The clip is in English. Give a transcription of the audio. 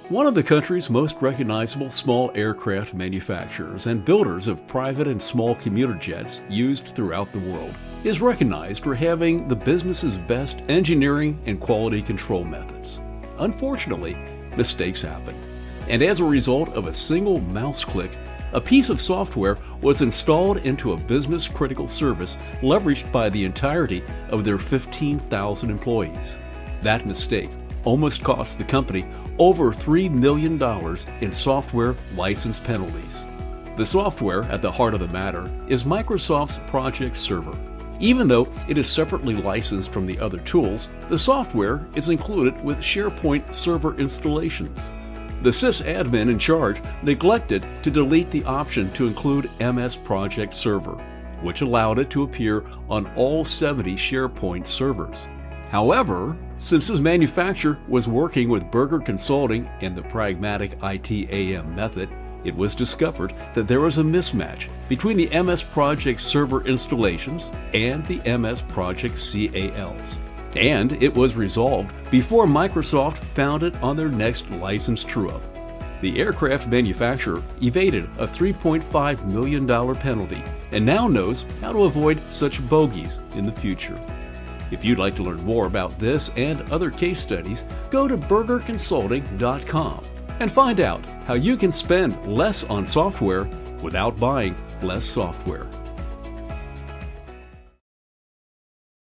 One of the country's most recognizable small aircraft manufacturers and builders of private and small commuter jets used throughout the world is recognized for having the business's best engineering and quality control methods. Unfortunately, mistakes happen, and as a result of a single mouse click, a piece of software was installed into a business-critical service leveraged by the entirety of their 15,000 employees. That mistake almost cost the company over $3 million in software license penalties. The software at the heart of the matter is Microsoft's Project Server. Even though it is separately licensed from the other tools, the software is included with SharePoint server installations. The sysadmin in charge neglected to delete the option to include MS Project Server, which allowed it to appear on all 70 SharePoint servers. However, since his manufacturer was working with Berger Consulting and the pragmatic ITAM method, it was discovered that there was a mismatch between the MS Project Server installations and the MS Project CALs. And it was resolved before Microsoft found it on their next license true-up. The aircraft manufacturer evaded a $3.5 million penalty and now knows how to avoid such bogeys in the future. If you'd like to learn more about this and other case studies, go to burgerconsulting.com and find out how you can spend less on software without buying less software.